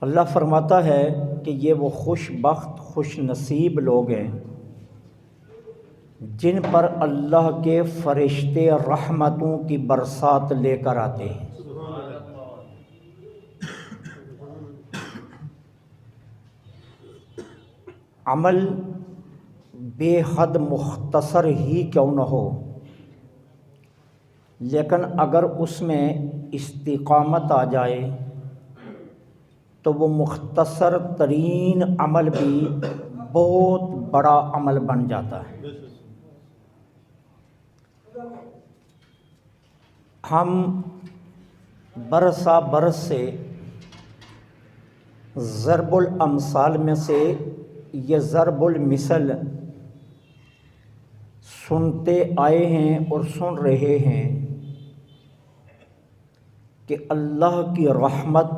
اللہ فرماتا ہے کہ یہ وہ خوش بخت خوش نصیب لوگ ہیں جن پر اللہ کے فرشتے رحمتوں کی برسات لے کر آتے ہیں۔ عمل بے حد مختصر ہی کیوں نہ ہو، لیکن اگر اس میں استقامت آ جائے تو وہ مختصر ترین عمل بھی بہت بڑا عمل بن جاتا ہے۔ ہم برسا برس سے ضرب الامثال میں سے یہ ضرب المثل سنتے آئے ہیں اور سن رہے ہیں کہ اللہ کی رحمت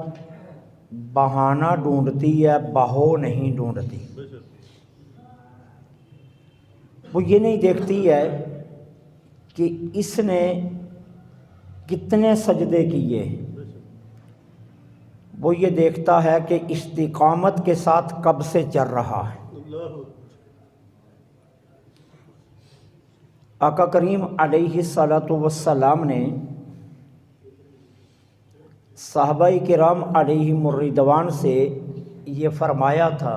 بہانہ ڈھونڈتی ہے، بہو نہیں ڈھونڈتی۔ وہ یہ نہیں دیکھتی ہے کہ اس نے کتنے سجدے کیے، وہ یہ دیکھتا ہے کہ استقامت کے ساتھ کب سے چل رہا ہے۔ آقا کریم علیہ الصلاۃ والسلام نے صحابہ کرام علیہم الرضوان سے یہ فرمایا تھا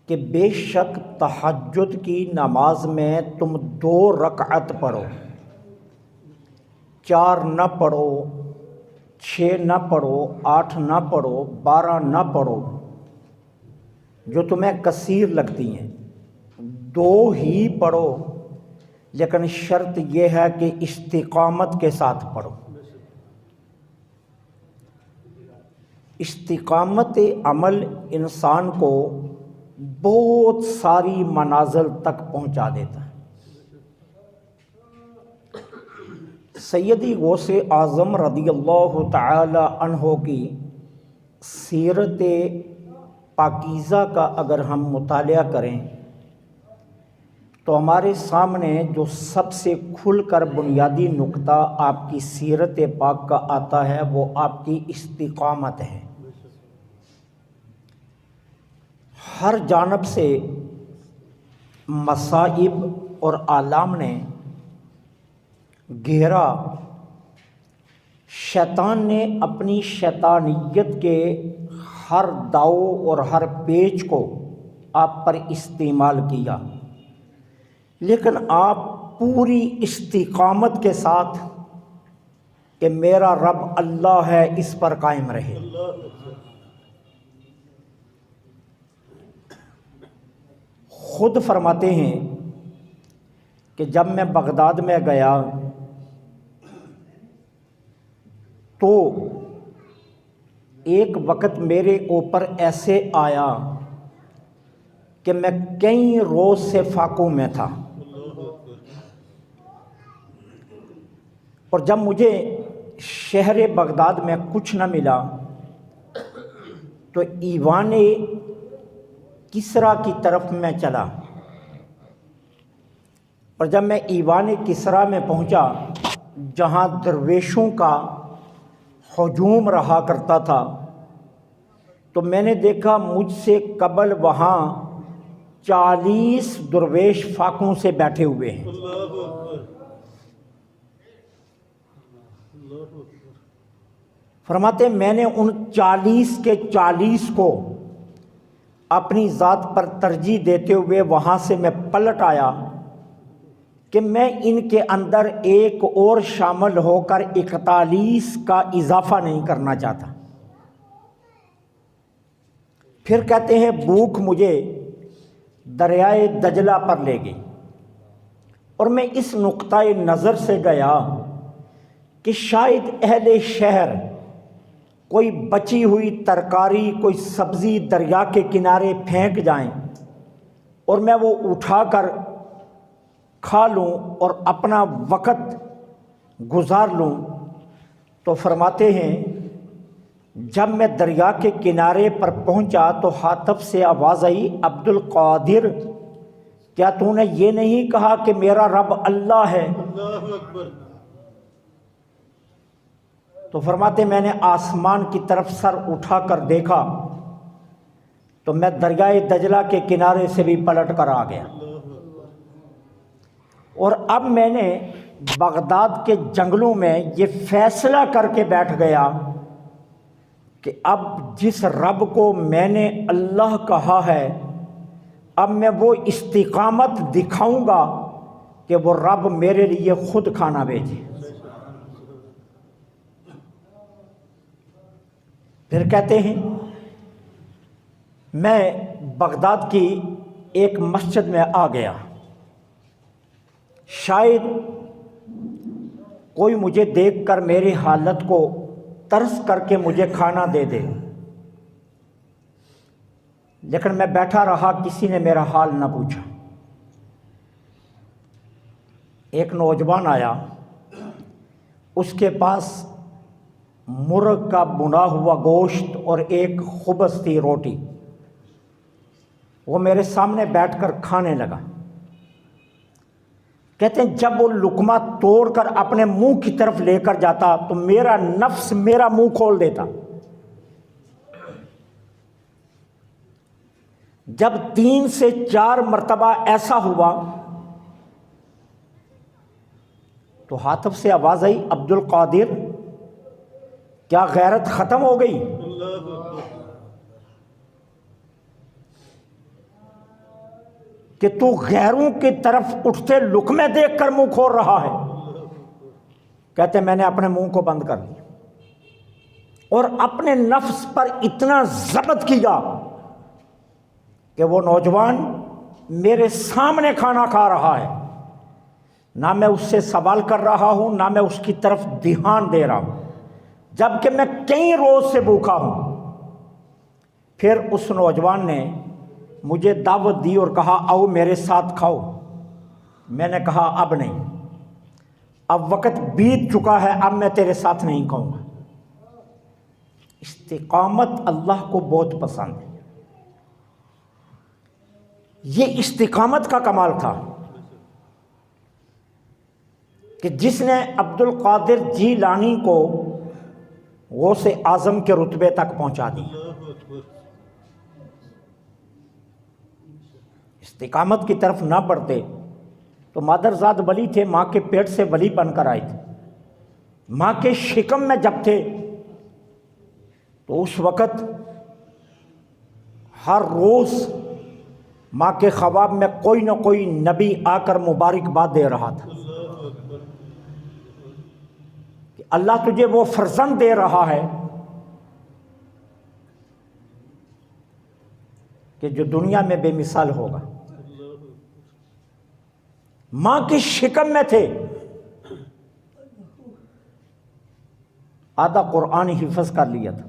کہ بے شک تہجد کی نماز میں تم 2 رکعت پڑھو، 4 نہ پڑھو، 6 نہ پڑھو، 8 نہ پڑھو، 12 نہ پڑھو جو تمہیں کثیر لگتی ہیں، 2 ہی پڑھو، لیکن شرط یہ ہے کہ استقامت کے ساتھ پڑھو۔ استقامت عمل انسان کو بہت ساری منازل تک پہنچا دیتا ہے۔ سیدی غوث اعظم رضی اللہ تعالی عنہ کی سیرت پاکیزہ کا اگر ہم مطالعہ کریں تو ہمارے سامنے جو سب سے کھل کر بنیادی نقطہ آپ کی سیرت پاک کا آتا ہے وہ آپ کی استقامت ہے۔ ہر جانب سے مصائب اور آلام نے گھیرا، شیطان نے اپنی شیطانیت کے ہر داؤ اور ہر پیچ کو آپ پر استعمال کیا، لیکن آپ پوری استقامت کے ساتھ کہ میرا رب اللہ ہے اس پر قائم رہے۔ خود فرماتے ہیں کہ جب میں بغداد میں گیا تو ایک وقت میرے اوپر ایسے آیا کہ میں کئی روز سے فاقوں میں تھا، اور جب مجھے شہر بغداد میں کچھ نہ ملا تو ایوان کسریٰ کی طرف میں چلا، اور جب میں ایوان کسریٰ میں پہنچا جہاں درویشوں کا ہجوم رہا کرتا تھا تو میں نے دیکھا مجھ سے قبل وہاں 40 درویش فاقوں سے بیٹھے ہوئے ہیں۔ فرماتے میں نے ان 40 کے 40 کو اپنی ذات پر ترجیح دیتے ہوئے وہاں سے میں پلٹ آیا کہ میں ان کے اندر ایک اور شامل ہو کر 41 کا اضافہ نہیں کرنا چاہتا۔ پھر کہتے ہیں بھوک مجھے دریائے دجلہ پر لے گئی، اور میں اس نقطۂ نظر سے گیا کہ شاید اہل شہر کوئی بچی ہوئی ترکاری، کوئی سبزی دریا کے کنارے پھینک جائیں اور میں وہ اٹھا کر کھا لوں اور اپنا وقت گزار لوں۔ تو فرماتے ہیں جب میں دریا کے کنارے پر پہنچا تو حاطب سے آواز آئی، عبد القادر کیا تو نے یہ نہیں کہا کہ میرا رب اللہ ہے؟ تو فرماتے میں نے آسمان کی طرف سر اٹھا کر دیکھا تو میں دریائے دجلہ کے کنارے سے بھی پلٹ کر آ گیا، اور اب میں نے بغداد کے جنگلوں میں یہ فیصلہ کر کے بیٹھ گیا کہ اب جس رب کو میں نے اللہ کہا ہے اب میں وہ استقامت دکھاؤں گا کہ وہ رب میرے لیے خود کھانا بھیجے۔ پھر کہتے ہیں میں بغداد کی ایک مسجد میں آ گیا، شاید کوئی مجھے دیکھ کر میری حالت کو ترس کر کے مجھے کھانا دے دے، لیکن میں بیٹھا رہا، کسی نے میرا حال نہ پوچھا۔ ایک نوجوان آیا، اس کے پاس مرغ کا بنا ہوا گوشت اور ایک خبز تھی روٹی، وہ میرے سامنے بیٹھ کر کھانے لگا۔ کہتے ہیں جب وہ لقمہ توڑ کر اپنے منہ کی طرف لے کر جاتا تو میرا نفس میرا منہ کھول دیتا۔ جب 3 سے 4 مرتبہ ایسا ہوا تو حاطف سے آواز آئی، عبد القادر کیا غیرت ختم ہو گئی؟ کہ تو غیروں کی طرف اٹھتے لقمے دیکھ کر منہ کھول رہا ہے؟ کہتے میں نے اپنے منہ کو بند کر لیا اور اپنے نفس پر اتنا ضبط کیا کہ وہ نوجوان میرے سامنے کھانا کھا رہا ہے، نہ میں اس سے سوال کر رہا ہوں نہ میں اس کی طرف دھیان دے رہا ہوں، جبکہ میں کئی روز سے بھوکا ہوں۔ پھر اس نوجوان نے مجھے دعوت دی اور کہا آؤ میرے ساتھ کھاؤ۔ میں نے کہا اب نہیں، اب وقت بیت چکا ہے، اب میں تیرے ساتھ نہیں کھاؤں گا۔ استقامت اللہ کو بہت پسند ہے، یہ استقامت کا کمال تھا کہ جس نے عبد القادر جیلانی کو غوث اعظم کے رتبے تک پہنچا دیا۔ استقامت کی طرف نہ بڑھتے تو مادرزاد ولی تھے، ماں کے پیٹ سے ولی بن کر آئے تھے، ماں کے شکم میں جب تھے تو اس وقت ہر روز ماں کے خواب میں کوئی نہ کوئی نبی آ کر مبارکباد دے رہا تھا کہ اللہ تجھے وہ فرزند دے رہا ہے کہ جو دنیا میں بے مثال ہوگا۔ ماں کی شکم میں تھے، آدھا قرآن حفظ کر لیا تھا۔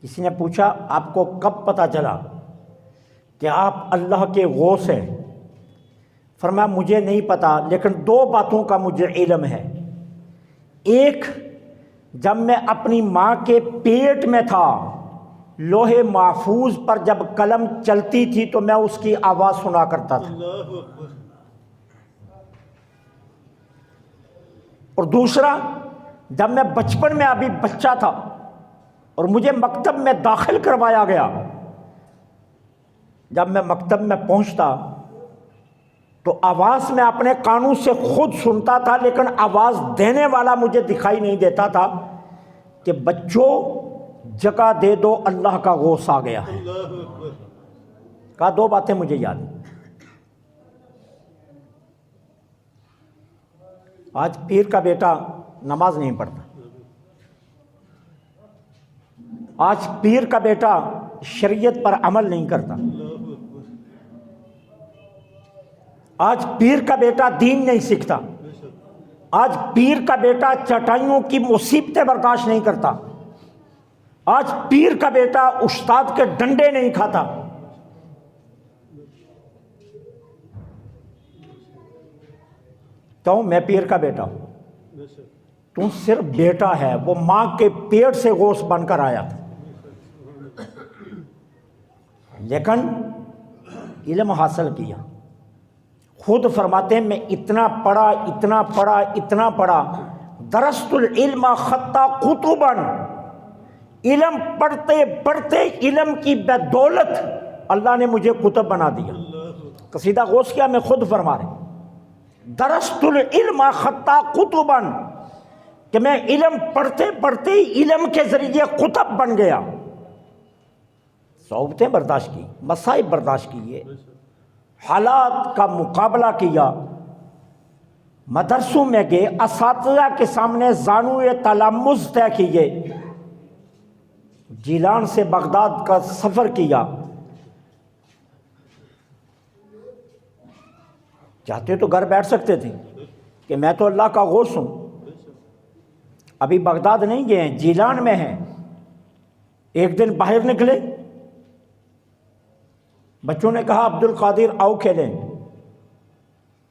کسی نے پوچھا آپ کو کب پتہ چلا کہ آپ اللہ کے غوث ہیں؟ فرمایا مجھے نہیں پتا، لیکن 2 باتوں کا مجھے علم ہے۔ ایک، جب میں اپنی ماں کے پیٹ میں تھا، لوح محفوظ پر جب قلم چلتی تھی تو میں اس کی آواز سنا کرتا تھا، اور دوسرا جب میں بچپن میں ابھی بچہ تھا اور مجھے مکتب میں داخل کروایا گیا، جب میں مکتب میں پہنچتا تو آواز میں اپنے کانوں سے خود سنتا تھا، لیکن آواز دینے والا مجھے دکھائی نہیں دیتا تھا کہ بچوں جگہ دے دو، اللہ کا غوث آ گیا ہے۔ کہا 2 باتیں مجھے یاد ہیں۔ آج پیر کا بیٹا نماز نہیں پڑھتا، آج پیر کا بیٹا شریعت پر عمل نہیں کرتا، آج پیر کا بیٹا دین نہیں سیکھتا، آج پیر کا بیٹا چٹائیوں کی مصیبتیں برداشت نہیں کرتا، آج پیر کا بیٹا استاد کے ڈنڈے نہیں کھاتا۔ کیوں؟ میں پیر کا بیٹا ہوں، تو صرف بیٹا ہے، وہ ماں کے پیٹ سے غوث بن کر آیا تھا، لیکن علم حاصل کیا۔ خود فرماتے ہیں میں اتنا پڑھا اتنا پڑھا اتنا پڑھا، درست العلم خطا قطبا، علم پڑھتے پڑھتے علم کی بدولت اللہ نے مجھے کتب بنا دیا۔ قصیدہ غوثیہ میں خود فرما رہے درست العلم خطا قطبا، کہ میں علم پڑھتے پڑھتے علم کے ذریعے قطب بن گیا۔ صعوبتیں برداشت کی، مصائب برداشت کیے، حالات کا مقابلہ کیا، مدرسوں میں گئے، اساتذہ کے سامنے زانوئے تلمذ طے کیے، جیلان سے بغداد کا سفر کیا۔ چاہتے تو گھر بیٹھ سکتے تھے کہ میں تو اللہ کا غوث ہوں، ابھی بغداد نہیں گئے ہیں، جیلان میں ہیں۔ ایک دن باہر نکلے، بچوں نے کہا عبد القادر آؤ کھیلیں۔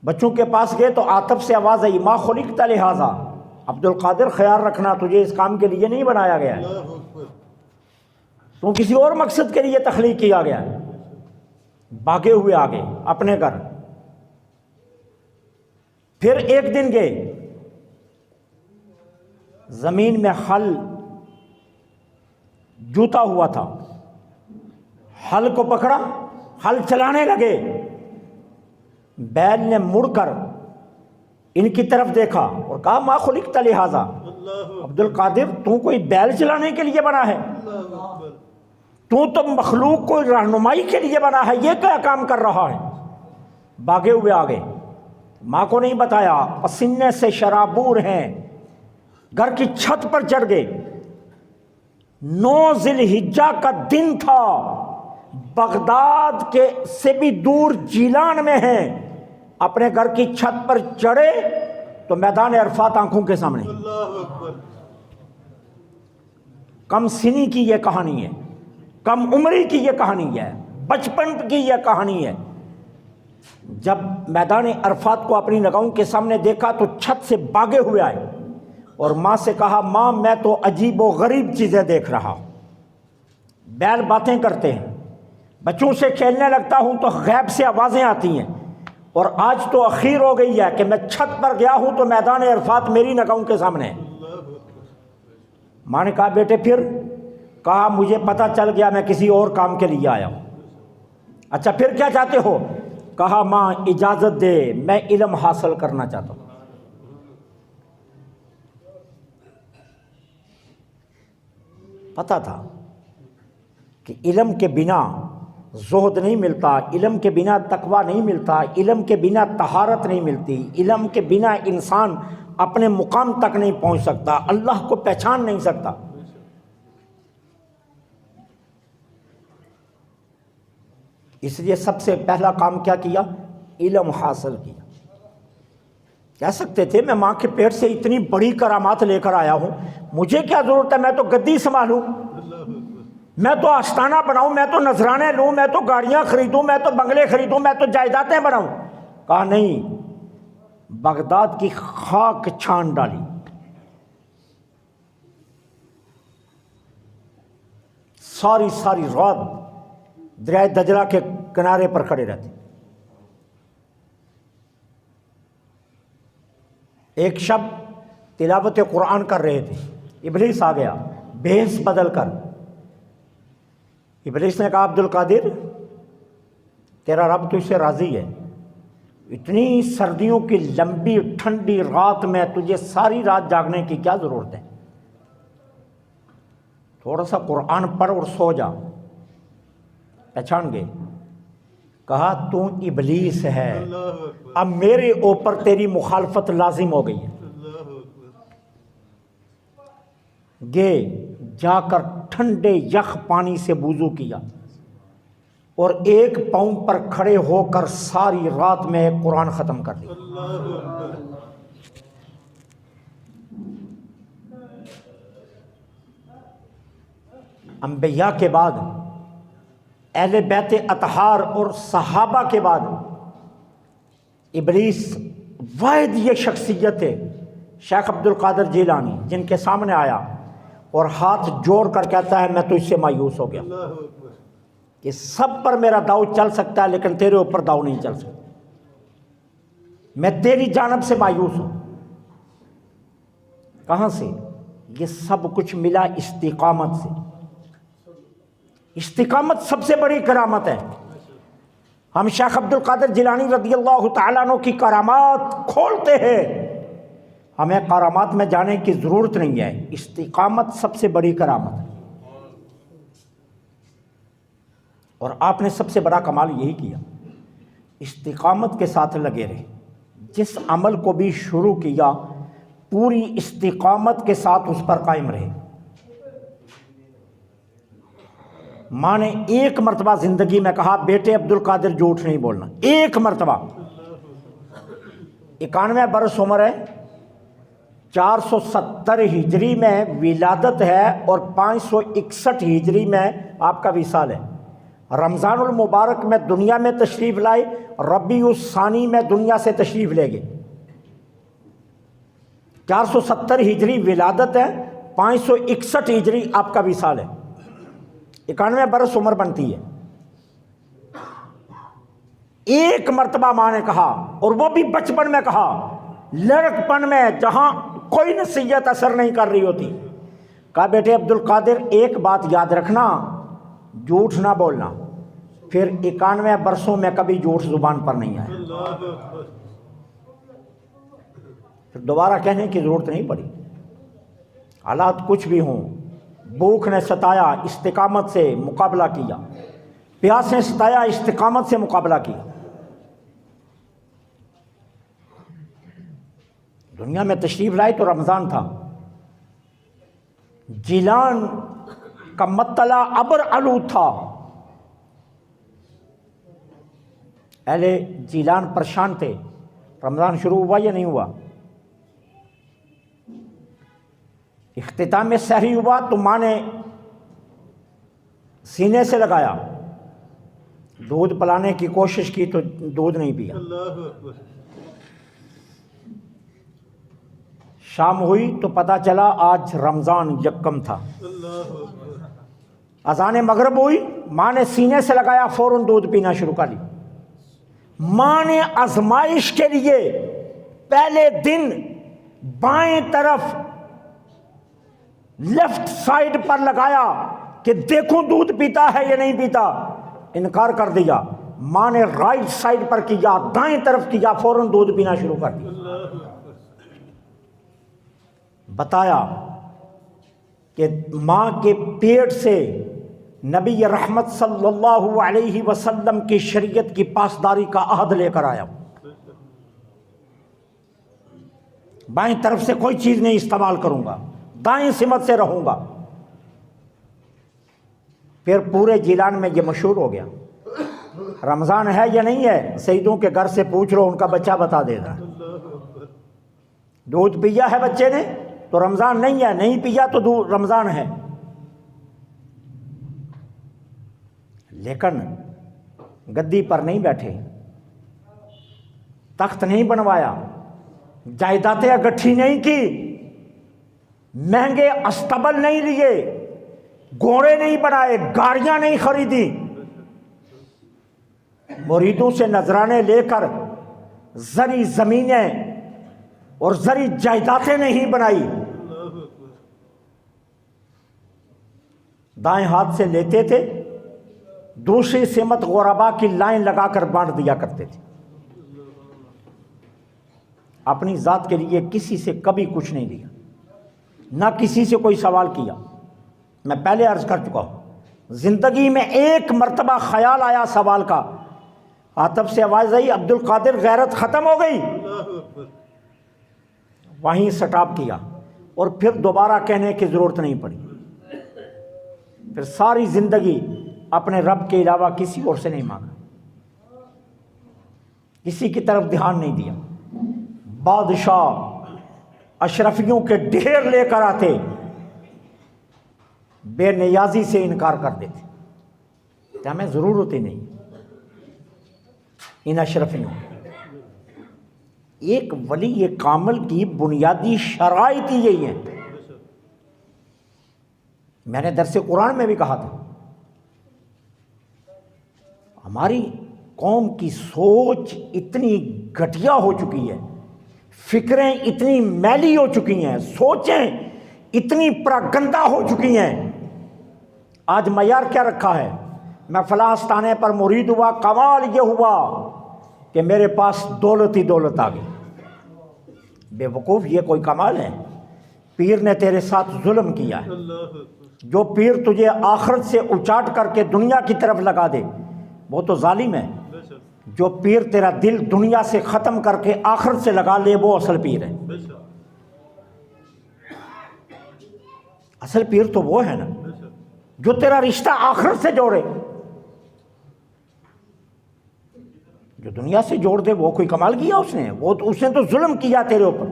بچوں کے پاس گئے تو عاطف سے آواز آئی ما خلقت لہذا، عبد القادر خیال رکھنا تجھے اس کام کے لیے نہیں بنایا گیا ہے، تو کسی اور مقصد کے لیے تخلیق کیا گیا ہے۔ بھاگے ہوئے آگے اپنے گھر۔ پھر ایک دن گئے، زمین میں ہل جوتا ہوا تھا، ہل کو پکڑا، ہل چلانے لگے۔ بیل نے مڑ کر ان کی طرف دیکھا اور کہا ما خلقت لہذا، عبد القادر تو کوئی بیل چلانے کے لیے بنا ہے؟ تو مخلوق کو رہنمائی کے لیے بنا ہے، یہ کیا کام کر رہا ہے؟ بھاگے ہوئے آگے، ماں کو نہیں بتایا، پسینے سے شرابور ہیں، گھر کی چھت پر چڑھ گئے۔ 9 ذی الحجہ کا دن تھا، بغداد کے سے بھی دور جیلان میں ہیں، اپنے گھر کی چھت پر چڑھے تو میدان عرفات آنکھوں کے سامنے۔ کم سنی کی یہ کہانی ہے، کم عمری کی یہ کہانی ہے، بچپن کی یہ کہانی ہے۔ جب میدان عرفات کو اپنی نگاہوں کے سامنے دیکھا تو چھت سے بھاگے ہوئے آئے اور ماں سے کہا ماں میں تو عجیب و غریب چیزیں دیکھ رہا ہوں۔ بیل باتیں کرتے ہیں، بچوں سے کھیلنے لگتا ہوں تو غیب سے آوازیں آتی ہیں، اور آج تو اخیر ہو گئی ہے کہ میں چھت پر گیا ہوں تو میدان عرفات میری نگاہوں کے سامنے ہے۔ ماں نے کہا بیٹے پھر؟ کہا مجھے پتہ چل گیا میں کسی اور کام کے لیے آیا ہوں۔ اچھا پھر کیا چاہتے ہو؟ کہا ماں اجازت دے، میں علم حاصل کرنا چاہتا ہوں۔ پتہ تھا کہ علم کے بنا زہد نہیں ملتا، علم کے بنا تقویٰ نہیں ملتا، علم کے بنا طہارت نہیں ملتی، علم کے بنا انسان اپنے مقام تک نہیں پہنچ سکتا، اللہ کو پہچان نہیں سکتا۔ اس لیے سب سے پہلا کام کیا کیا؟ علم حاصل کیا۔ کہہ سکتے تھے میں ماں کے پیٹ سے اتنی بڑی کرامات لے کر آیا ہوں، مجھے کیا ضرورت ہے، میں تو گدی سنبھالوں، میں تو آستانہ بناؤں، میں تو نذرانے لوں، میں تو گاڑیاں خریدوں، میں تو بنگلے خریدوں، میں تو جائیدادیں بناؤں۔ کہا نہیں، بغداد کی خاک چھان ڈالی، ساری رات دریائے دجلہ کے کنارے پر کھڑے رہتے۔ ایک شب تلاوت قرآن کر رہے تھے، ابلیس آ گیا بھیس بدل کر۔ ابلیس نے کہا عبد القادر تیرا رب تجھ سے راضی ہے، اتنی سردیوں کی لمبی ٹھنڈی رات میں تجھے ساری رات جاگنے کی کیا ضرورت ہے؟ تھوڑا سا قرآن پڑھ اور سو جا۔ پہچان گئے، کہا تو ابلیس ہے، اب میرے اوپر تیری مخالفت لازم ہو گئی ہے۔ گئے، جا کر ٹھنڈے یخ پانی سے وضو کیا اور ایک پاؤں پر کھڑے ہو کر ساری رات میں قرآن ختم کر دیا۔ انبیاء کے بعد، اہل بیت اطہار اور صحابہ کے بعد ابلیس واحد یہ شخصیت ہے، شیخ عبد القادر جیلانی، جن کے سامنے آیا اور ہاتھ جوڑ کر کہتا ہے میں تو اس سے مایوس ہو گیا کہ سب پر میرا داؤ چل سکتا ہے لیکن تیرے اوپر داؤ نہیں چل سکتا، میں تیری جانب سے مایوس ہوں۔ کہاں سے؟ یہ سب کچھ ملا استقامت سے۔ استقامت سب سے بڑی کرامت ہے۔ ہم شیخ عبد القادر جیلانی رضی اللہ تعالیٰ عنہ کی کرامات کھولتے ہیں، ہمیں کرامات میں جانے کی ضرورت نہیں ہے، استقامت سب سے بڑی کرامت ہے۔ اور آپ نے سب سے بڑا کمال یہی کیا، استقامت کے ساتھ لگے رہے۔ جس عمل کو بھی شروع کیا پوری استقامت کے ساتھ اس پر قائم رہے۔ ماں نے ایک مرتبہ زندگی میں کہا بیٹے عبد القادر جھوٹ نہیں بولنا، ایک مرتبہ۔ 91 برس عمر ہے، 470 ہجری میں ولادت ہے اور 561 ہجری میں آپ کا وصال ہے۔ رمضان المبارک میں دنیا میں تشریف لائے، ربیع الثانی میں دنیا سے تشریف لے گئے۔ 470 ہجری ولادت ہے، 561 ہجری آپ کا وصال ہے، 91 برس عمر بنتی ہے۔ ایک مرتبہ ماں نے کہا، اور وہ بھی بچپن میں کہا، لڑکپن میں جہاں کوئی نصیحت اثر نہیں کر رہی ہوتی، کہا بیٹے عبد القادر ایک بات یاد رکھنا، جھوٹ نہ بولنا۔ پھر 91 برسوں میں کبھی جھوٹ زبان پر نہیں آیا، پھر دوبارہ کہنے کی ضرورت نہیں پڑی۔ حالات کچھ بھی ہوں، بھوک نے ستایا، استقامت سے مقابلہ کیا، پیاس نے ستایا، استقامت سے مقابلہ کیا۔ دنیا میں تشریف لائے تو رمضان تھا، جیلان کا مطلع ابر آلود تھا، اہل جیلان پریشان تھے۔ رمضان شروع ہوا یا نہیں ہوا؟ اختتام میں سحری ہوا تو ماں نے سینے سے لگایا، دودھ پلانے کی کوشش کی تو دودھ نہیں پیا۔ شام ہوئی تو پتہ چلا آج رمضان یکم تھا۔ اذان مغرب ہوئی، ماں نے سینے سے لگایا، فوراً دودھ پینا شروع کر لی۔ ماں نے آزمائش کے لیے پہلے دن بائیں طرف لیفٹ سائڈ پر لگایا کہ دیکھوں دودھ پیتا ہے یا نہیں پیتا، انکار کر دیا۔ ماں نے رائٹ سائڈ پر کیا، دائیں طرف کیا، فوراً دودھ پینا شروع کر دیا۔ بتایا کہ ماں کے پیٹ سے نبی رحمت صلی اللہ علیہ وسلم کی شریعت کی پاسداری کا عہد لے کر آیا، بائیں طرف سے کوئی چیز نہیں استعمال کروں گا، دائیں سمت سے رہوں گا۔ پھر پورے جیلان میں یہ مشہور ہو گیا، رمضان ہے یا نہیں ہے، سیدوں کے گھر سے پوچھ لو، ان کا بچہ بتا دے گا۔ دودھ پیا ہے بچے نے تو رمضان نہیں ہے، نہیں پیا تو رمضان ہے۔ لیکن گدی پر نہیں بیٹھے، تخت نہیں بنوایا، جائیدادیں اکٹھی نہیں کی، مہنگے استبل نہیں لیے، گھوڑے نہیں بنائے، گاڑیاں نہیں خریدی، مریدوں سے نذرانے لے کر زرعی زمینیں اور زرعی جائیدادیں نہیں بنائی، دائیں ہاتھ سے لیتے تھے، دوسری سمت غربا کی لائن لگا کر بانٹ دیا کرتے تھے۔ اپنی ذات کے لیے کسی سے کبھی کچھ نہیں لیا، نہ کسی سے کوئی سوال کیا۔ میں پہلے عرض کر چکا ہوں، زندگی میں ایک مرتبہ خیال آیا سوال کا، عاطف سے آواز آئی عبد القادر غیرت ختم ہو گئی، وہیں سٹاپ کیا، اور پھر دوبارہ کہنے کی ضرورت نہیں پڑی۔ پھر ساری زندگی اپنے رب کے علاوہ کسی اور سے نہیں مانگا، کسی کی طرف دھیان نہیں دیا۔ بادشاہ اشرفیوں کے ڈھیر لے کر آتے، بے نیازی سے انکار کر دیتے کہ ہمیں ضرورت ہی نہیں ان اشرفیوں۔ ایک ولی کامل کی بنیادی شرائط ہی یہی ہیں۔ میں نے درس قرآن میں بھی کہا تھا، ہماری قوم کی سوچ اتنی گھٹیا ہو چکی ہے، فکریں اتنی میلی ہو چکی ہیں، سوچیں اتنی پراگندہ ہو چکی ہیں۔ آج معیار کیا رکھا ہے؟ میں فلاں آستانے پر مرید ہوا، کمال یہ ہوا کہ میرے پاس دولت ہی دولت آ گئی۔ بے وقوف، یہ کوئی کمال ہے؟ پیر نے تیرے ساتھ ظلم کیا ہے۔ جو پیر تجھے آخرت سے اچاٹ کر کے دنیا کی طرف لگا دے وہ تو ظالم ہے۔ جو پیر تیرا دل دنیا سے ختم کر کے آخرت سے لگا لے وہ اصل پیر ہے۔ اصل پیر تو وہ ہے نا جو تیرا رشتہ آخرت سے جوڑے۔ جو دنیا سے جوڑ دے وہ کوئی کمال کیا اس نے؟ اس نے تو ظلم کیا تیرے اوپر۔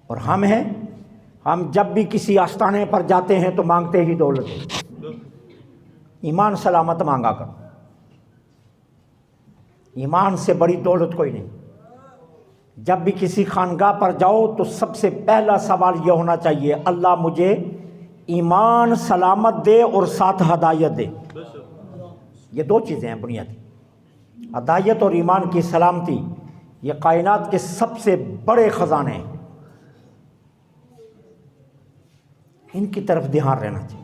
اور ہم ہیں، ہم جب بھی کسی آستانے پر جاتے ہیں تو مانگتے ہی دولت۔ ایمان سلامت مانگا کر، ایمان سے بڑی دولت کوئی نہیں۔ جب بھی کسی خانگاہ پر جاؤ تو سب سے پہلا سوال یہ ہونا چاہیے، اللہ مجھے ایمان سلامت دے اور ساتھ ہدایت دے۔ یہ دو چیزیں ہیں بنیادی، ہدایت اور ایمان کی سلامتی۔ یہ کائنات کے سب سے بڑے خزانے ہیں، ان کی طرف دھیان رہنا چاہیے۔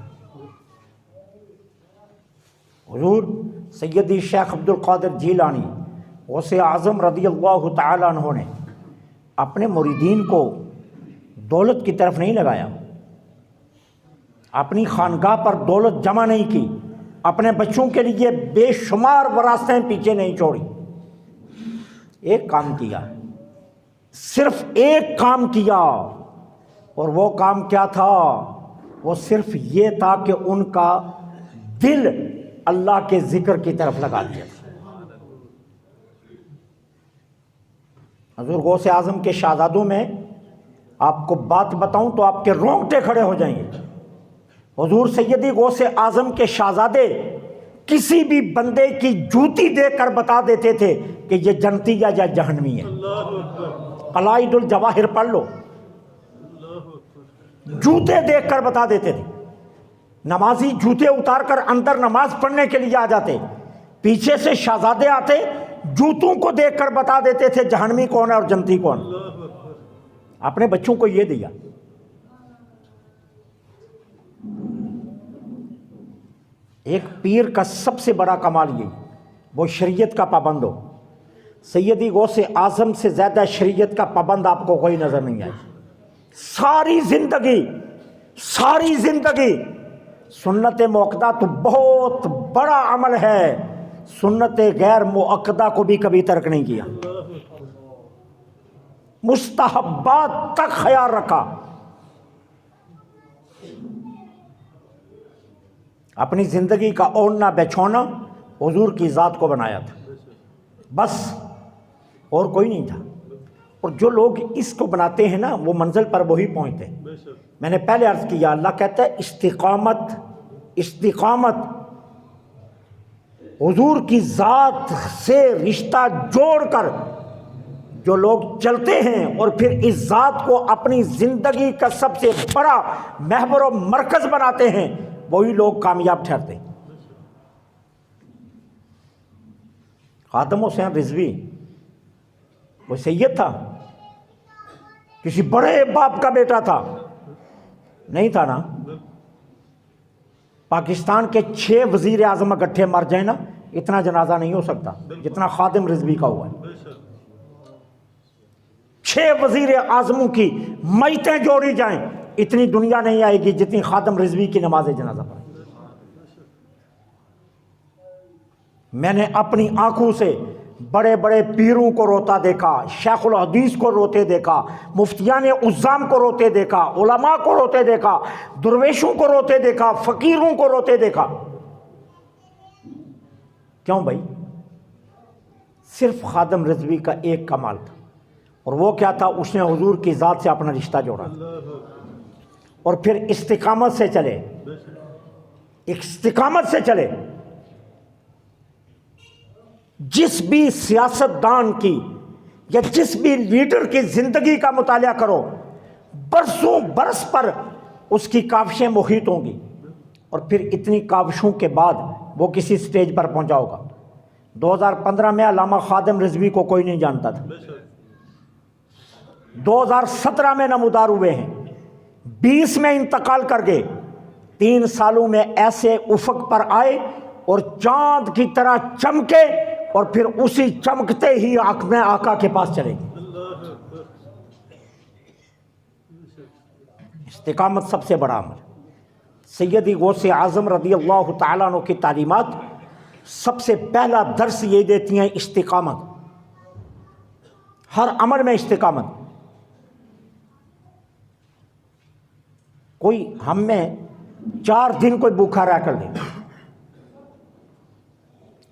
حضور سیدی شیخ عبد القادر جیلانی غوث اعظم رضی اللہ تعالیٰ عنہ نے اپنے مریدین کو دولت کی طرف نہیں لگایا، اپنی خانقاہ پر دولت جمع نہیں کی، اپنے بچوں کے لیے بے شمار وراثتیں پیچھے نہیں چھوڑی۔ ایک کام کیا، صرف ایک کام کیا، اور وہ کام کیا تھا؟ وہ صرف یہ تھا کہ ان کا دل اللہ کے ذکر کی طرف لگا دیا تھا۔ حضور غوث اعظم کے شہزادوں میں آپ کو بات بتاؤں تو آپ کے رونگٹے کھڑے ہو جائیں گے۔ حضور سیدی غوث اعظم کے شہزادے کسی بھی بندے کی جوتی دیکھ کر بتا دیتے تھے کہ یہ جنتی یا جہنمی ہے۔ قلائد الجواہر پڑھ لو، جوتے دیکھ کر بتا دیتے تھے۔ نمازی جوتے اتار کر اندر نماز پڑھنے کے لیے آ جاتے، پیچھے سے شہزادے آتے، جوتوں کو دیکھ کر بتا دیتے تھے جہنمی کون ہے اور جنتی کون۔ اپنے بچوں کو یہ دیا۔ ایک پیر کا سب سے بڑا کمال یہ، وہ شریعت کا پابند ہو۔ سیدی غوث اعظم سے زیادہ شریعت کا پابند آپ کو کوئی نظر نہیں آئے۔ ساری زندگی سنت موقدہ تو بہت بڑا عمل ہے، سنت غیر موقدہ کو بھی کبھی ترک نہیں کیا، مستحبات تک خیال رکھا۔ اپنی زندگی کا اوڑھنا بچھونا حضور کی ذات کو بنایا تھا، بس اور کوئی نہیں تھا۔ اور جو لوگ اس کو بناتے ہیں نا وہ منزل پر وہی پہنچتے ہیں۔ میں نے پہلے عرض کیا، اللہ کہتا ہے استقامت حضور کی ذات سے رشتہ جوڑ کر جو لوگ چلتے ہیں اور پھر اس ذات کو اپنی زندگی کا سب سے بڑا محور و مرکز بناتے ہیں، وہی لوگ کامیاب ٹھہرتے ہیں۔ خادم حسین رضوی وہ سید تھا؟ کسی بڑے باپ کا بیٹا تھا؟ نہیں تھا نا۔ پاکستان کے 6 وزیر اعظم اکٹھے مر جائیں نا اتنا جنازہ نہیں ہو سکتا جتنا خادم رضوی کا ہوا ہے۔ 6 وزیر اعظموں کی میتیں جوڑی جائیں اتنی دنیا نہیں آئے گی جتنی خادم رضوی کی نماز جنازہ پڑھی۔ میں نے اپنی آنکھوں سے بڑے بڑے پیروں کو روتا دیکھا، شیخ الحدیث کو روتے دیکھا، مفتیان عظام کو روتے دیکھا، علماء کو روتے دیکھا، درویشوں کو روتے دیکھا، فقیروں کو روتے دیکھا۔ کیوں بھائی؟ صرف خادم رضوی کا ایک کمال تھا، اور وہ کیا تھا؟ اس نے حضور کی ذات سے اپنا رشتہ جوڑا اور پھر استقامت سے چلے، استقامت سے چلے۔ جس بھی سیاستدان کی یا جس بھی لیڈر کی زندگی کا مطالعہ کرو، برسوں برس پر اس کی کاوشیں محیط ہوں گی، اور پھر اتنی کاوشوں کے بعد وہ کسی سٹیج پر پہنچا ہوگا۔ 2015 میں علامہ خادم رضوی کو کوئی نہیں جانتا تھا، 2017 میں نمودار ہوئے ہیں، 20 میں انتقال کر گئے، 3 سالوں میں ایسے افق پر آئے اور چاند کی طرح چمکے، اور پھر اسی چمکتے ہی اپنے آقا کے پاس چلے گئے۔ استقامت سب سے بڑا عمل۔ سیدی غوث اعظم رضی اللہ تعالیٰ عنہ کی تعلیمات سب سے پہلا درس یہ دیتی ہیں استقامت، ہر عمل میں استقامت۔ کوئی ہم میں 4 دن کوئی بھوکا رہ کر دے،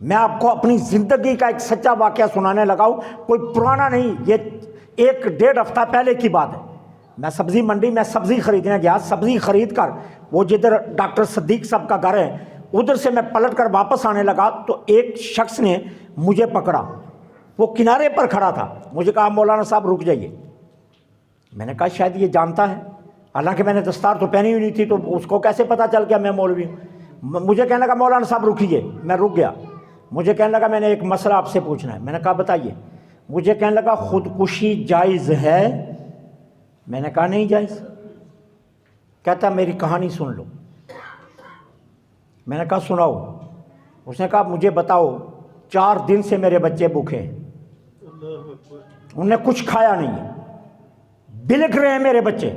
میں آپ کو اپنی زندگی کا ایک سچا واقعہ سنانے لگا ہوں، کوئی پرانا نہیں، یہ 1-1.5 ہفتہ پہلے کی بات ہے۔ میں سبزی منڈی میں سبزی خریدنے گیا، سبزی خرید کر وہ جدھر ڈاکٹر صدیق صاحب کا گھر ہے ادھر سے میں پلٹ کر واپس آنے لگا تو ایک شخص نے مجھے پکڑا، وہ کنارے پر کھڑا تھا، مجھے کہا مولانا صاحب رک جائیے۔ میں نے کہا شاید یہ جانتا ہے، حالانکہ میں نے دستار تو پہنی ہوئی نہیں تھی، تو اس کو کیسے پتہ چل گیا میں مولوی ہوں۔ مجھے کہنے لگا مولانا صاحب رکیے، میں رک گیا۔ مجھے کہنے لگا میں نے ایک مسئلہ آپ سے پوچھنا ہے۔ میں نے کہا بتائیے۔ مجھے کہنے لگا خودکشی جائز ہے؟ میں نے کہا نہیں جائز۔ کہتا میری کہانی سن لو۔ میں نے کہا سناؤ۔ اس نے کہا مجھے بتاؤ 4 دن سے میرے بچے بھوکے ہیں، انہوں نے کچھ کھایا نہیں ہے، بلک رہے ہیں میرے بچے۔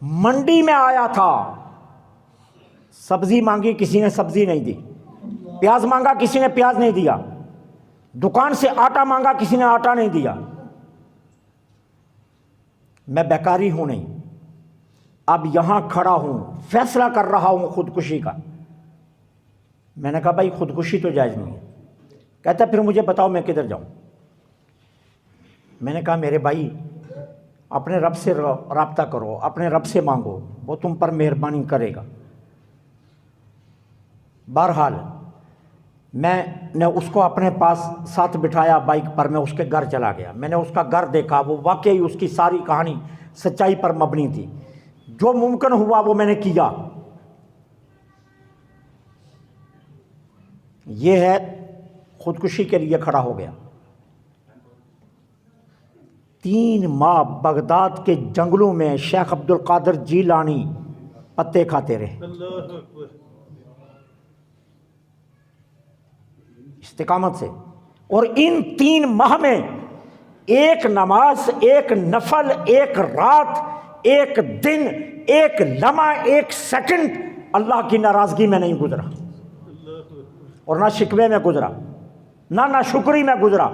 منڈی میں آیا تھا، سبزی مانگی کسی نے سبزی نہیں دی، پیاز مانگا کسی نے پیاز نہیں دیا، دکان سے آٹا مانگا کسی نے آٹا نہیں دیا۔ میں بیکاری ہوں نہیں، اب یہاں کھڑا ہوں فیصلہ کر رہا ہوں خودکشی کا۔ میں نے کہا بھائی خودکشی تو جائز نہیں ہے۔ کہتا پھر مجھے بتاؤ میں کدھر جاؤں۔ میں نے کہا میرے بھائی اپنے رب سے رابطہ کرو، اپنے رب سے مانگو، وہ تم پر مہربانی کرے گا۔ بہرحال میں نے اس کو اپنے پاس ساتھ بٹھایا بائک پر، میں اس کے گھر چلا گیا۔ میں نے اس کا گھر دیکھا، وہ واقعی اس کی ساری کہانی سچائی پر مبنی تھی، جو ممکن ہوا وہ میں نے کیا۔ یہ ہے خودکشی کے لیے کھڑا ہو گیا۔ 3 ماہ بغداد کے جنگلوں میں شیخ عبد القادر جیلانی پتے کھاتے رہے، استقامت سے۔ اور ان 3 ماہ میں ایک نماز، ایک نفل، ایک رات، ایک دن، ایک لمحہ، ایک سیکنڈ اللہ کی ناراضگی میں نہیں گزرا، اور نہ شکوے میں گزرا، نہ ناشکری میں گزرا۔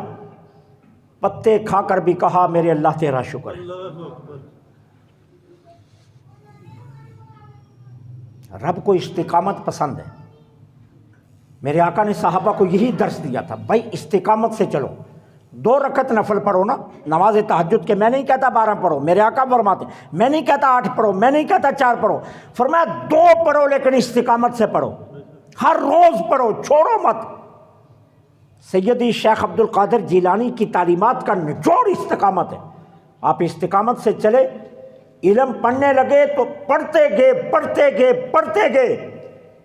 پتے کھا کر بھی کہا میرے اللہ تیرا شکر ہے۔ رب کو استقامت پسند ہے۔ میرے آقا نے صحابہ کو یہی درس دیا تھا، بھائی استقامت سے چلو، 2 رکعت نفل پڑھو نا، نماز تہجد کے، میں نہیں کہتا 12 پڑھو، میرے آقا فرماتے ہیں، میں نہیں کہتا 8 پڑھو، میں نہیں کہتا 4 پڑھو، فرمایا 2 پڑھو لیکن استقامت سے پڑھو، ہر روز پڑھو، چھوڑو مت۔ سیدی شیخ عبد القادر جیلانی کی تعلیمات کا نچوڑ استقامت ہے۔ آپ استقامت سے چلے، علم پڑھنے لگے تو پڑھتے گئے پڑھتے گئے پڑھتے گئے،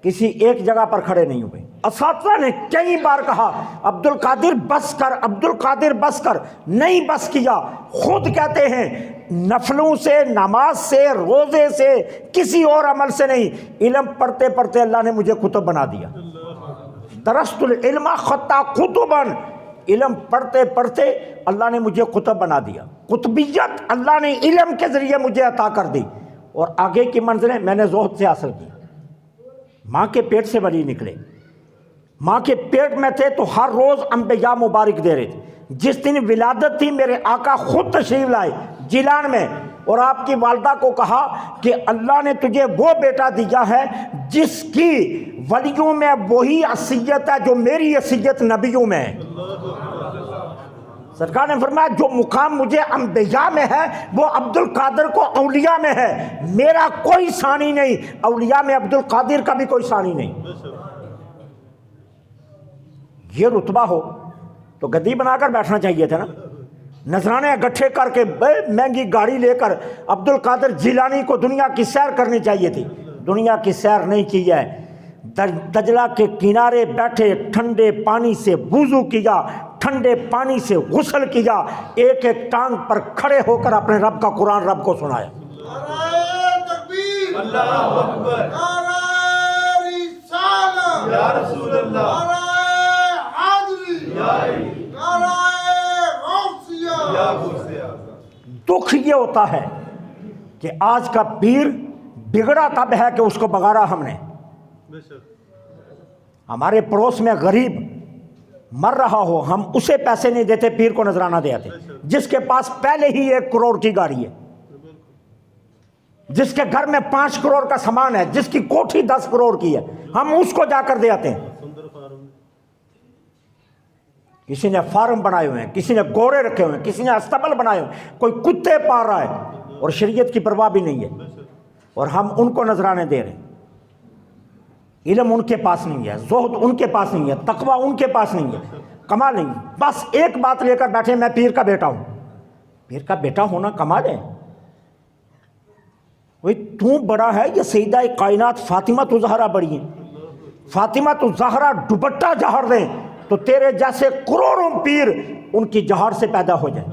کسی ایک جگہ پر کھڑے نہیں ہوئے۔ اساتذہ نے کئی بار کہا عبد القادر بس کر، عبد القادر بس کر، نہیں بس کیا۔ خود کہتے ہیں نفلوں سے، نماز سے، روزے سے، کسی اور عمل سے نہیں، علم پڑھتے پڑھتے اللہ نے مجھے کتب بنا دیا۔ درست العلم خطا کتباً، علم پڑھتے پڑھتے اللہ نے مجھے کتب بنا دیا۔ قطبیت اللہ نے علم کے ذریعے مجھے عطا کر دی، اور آگے کی منزلیں میں نے زہد سے حاصل کی۔ ماں کے پیٹ سے ولی نکلے، ماں کے پیٹ میں تھے تو ہر روز انبیاء مبارک دے رہے تھے۔ جس دن ولادت تھی میرے آقا خود تشریف لائے جیلان میں، اور آپ کی والدہ کو کہا کہ اللہ نے تجھے وہ بیٹا دیا ہے جس کی ولیوں میں وہی حیثیت ہے جو میری حیثیت نبیوں میں ہے۔ سرکار نے فرمایا جو مقام مجھے انبیاء میں ہے وہ عبد القادر کو اولیاء میں ہے، میرا کوئی ثانی نہیں، اولیاء میں عبد القادر کا بھی کوئی ثانی نہیں۔ یہ رتبہ ہو تو گدی بنا کر بیٹھنا چاہیے تھا نا، نذرانے اکٹھے کر کے مہنگی گاڑی لے کر عبد القادر جیلانی کو دنیا کی سیر کرنی چاہیے تھی۔ دنیا کی سیر نہیں کی ہے، دجلہ کے کنارے بیٹھے ٹھنڈے پانی سے وضو کیا، ٹھنڈے پانی سے غسل کیا، ایک ایک ٹانگ پر کھڑے ہو کر اپنے رب کا قرآن رب کو سنایا۔ نعرہ تکبیر، اللہ اکبر، نعرہ رسالہ یا رسول اللہ، نعرہ حاضری یا علی، نعرہ غوثیہ یا غوثیہ۔ دکھ یہ ہوتا ہے کہ آج کا پیر بگڑا تب ہے کہ اس کو بگاڑا ہم نے۔ ہمارے پڑوس میں غریب مر رہا ہو، ہم اسے پیسے نہیں دیتے، پیر کو نذرانہ دے آتے۔ جس کے پاس پہلے ہی 1 کروڑ کی گاڑی ہے، جس کے گھر میں 5 کروڑ کا سامان ہے، جس کی کوٹھی 10 کروڑ کی ہے، ہم اس کو جا کر دے آتے ہیں۔ کسی نے فارم بنائے ہوئے ہیں، کسی نے گورے رکھے ہوئے ہیں، کسی نے استبل بنائے ہوئے ہیں، کوئی کتے پال رہا ہے اور شریعت کی پرواہ بھی نہیں ہے، اور ہم ان کو نذرانے دے رہے ہیں۔ علم ان کے پاس نہیں ہے، زہد ان کے پاس نہیں ہے، تقوی ان کے پاس نہیں ہے، کمال نہیں۔ بس ایک بات لے کر بیٹھے، میں پیر کا بیٹا ہوں۔ پیر کا بیٹا ہونا کمال ہے۔ وہی تو بڑا ہے یا سیدہ کائنات فاطمہ الزہرا بڑی ہیں؟ فاطمہ الزہرا دوپٹہ جہر دیں تو تیرے جیسے کروڑوں پیر ان کی جہار سے پیدا ہو جائیں۔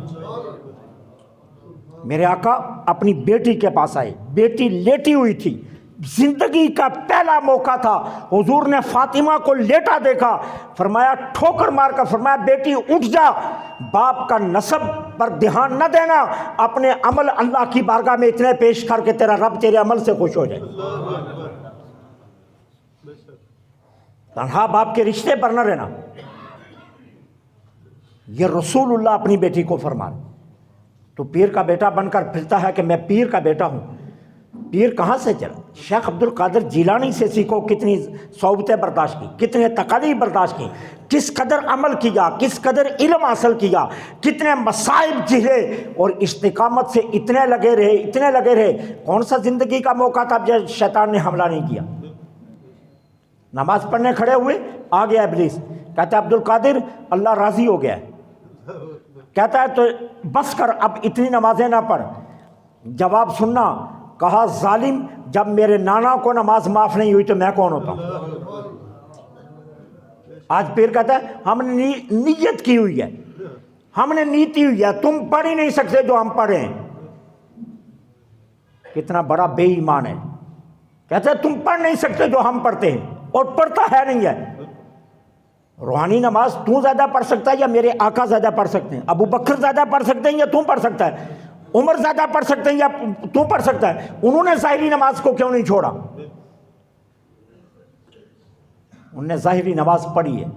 میرے آقا اپنی بیٹی کے پاس آئے، بیٹی لیٹی ہوئی تھی، زندگی کا پہلا موقع تھا، حضور نے فاطمہ کو لیٹا دیکھا، فرمایا ٹھوکر مار کر فرمایا بیٹی اٹھ جا، باپ کا نسب پر دھیان نہ دینا، اپنے عمل اللہ کی بارگاہ میں اتنے پیش کر کے تیرا رب تیرے عمل سے خوش ہو جائے۔ تنہا باپ کے رشتے پر نہ رہنا، یہ رسول اللہ اپنی بیٹی کو فرمان۔ تو پیر کا بیٹا بن کر پھرتا ہے کہ میں پیر کا بیٹا ہوں۔ پیر کہاں سے چلا؟ شیخ عبد القادر جیلانی سے سیکھو، کتنی صعوبتیں برداشت کی، کتنے تکالیف برداشت کی، کس قدر عمل کیا، کس قدر علم حاصل کیا، کتنے مصائب جھیلے اور استقامت سے اتنے لگے رہے۔ کون سا زندگی کا موقع تھا جب شیطان نے حملہ نہیں کیا؟ نماز پڑھنے کھڑے ہوئے، آ گیا ابلیس، کہتا ہے عبد القادر اللہ راضی ہو گیا ہے، کہتا ہے تو بس کر اب اتنی نمازیں نہ پڑھ۔ جواب سننا، کہا ظالم جب میرے نانا کو نماز معاف نہیں ہوئی تو میں کون ہوتا ہوں؟ آج پیر کہتا ہے ہم نے نیت کی ہوئی ہے، ہم نے نیتی ہوئی ہے، تم پڑھ ہی نہیں سکتے جو ہم پڑھیں۔ کتنا بڑا بے ایمان ہے، کہتا ہے تم پڑھ نہیں سکتے جو ہم پڑھتے ہیں، اور پڑھتا ہے نہیں ہے۔ روحانی نماز تو زیادہ پڑھ سکتا ہے یا میرے آقا زیادہ پڑھ سکتے ہیں؟ ابو بکر زیادہ پڑھ سکتے ہیں یا تم پڑھ سکتا ہے؟ عمر زیادہ پڑھ سکتے ہیں یا تو پڑھ سکتا ہے؟ انہوں نے ظاہری نماز کو کیوں نہیں چھوڑا؟ انہوں نے ظاہری نماز پڑھی ہے۔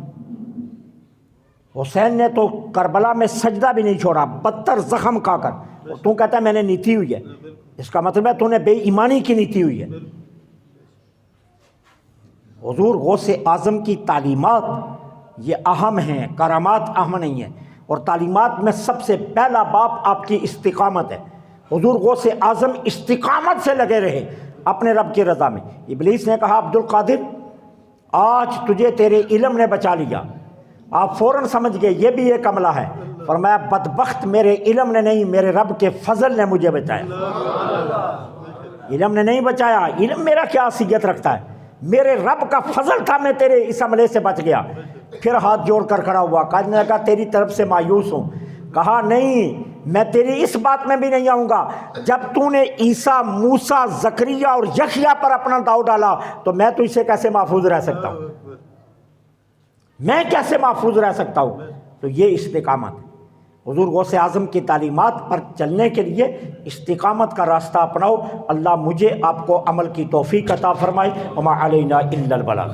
حسین نے تو کربلا میں سجدہ بھی نہیں چھوڑا، بدتر زخم کھا کر، اور تو کہتا ہے میں نے نیتی ہوئی ہے۔ اس کا مطلب ہے تو نے بے ایمانی کی نیتی ہوئی ہے۔ حضور غوث اعظم کی تعلیمات یہ اہم ہیں، کرامات اہم نہیں ہیں، اور تعلیمات میں سب سے پہلا باب آپ کی استقامت ہے۔ حضور غوث اعظم استقامت سے لگے رہے اپنے رب کی رضا میں۔ ابلیس نے کہا عبد القادر آج تجھے تیرے علم نے بچا لیا۔ آپ فوراً سمجھ گئے یہ بھی ایک عملہ ہے۔ فرمایا بدبخت میرے علم نے نہیں، میرے رب کے فضل نے مجھے بچایا۔ علم نے نہیں بچایا، علم میرا کیا حیثیت رکھتا ہے، میرے رب کا فضل تھا، میں تیرے اس عملے سے بچ گیا۔ پھر ہاتھ جوڑ کر کھڑا ہوا، قائد نے کہا تیری طرف سے مایوس ہوں۔ کہا نہیں، میں تیری اس بات میں بھی نہیں آؤں گا، جب تو نے عیسیٰ، موسیٰ، زکریا اور یحییٰ پر اپنا داؤ ڈالا تو میں تو اسے کیسے محفوظ رہ سکتا ہوں؟ میں کیسے محفوظ رہ سکتا ہوں؟ تو یہ استقامت ہے۔ حضور غوث اعظم کی تعلیمات پر چلنے کے لیے استقامت کا راستہ اپناؤ۔ اللہ مجھے آپ کو عمل کی توفیق عطا فرمائے۔ وما علینا الا البلاغ۔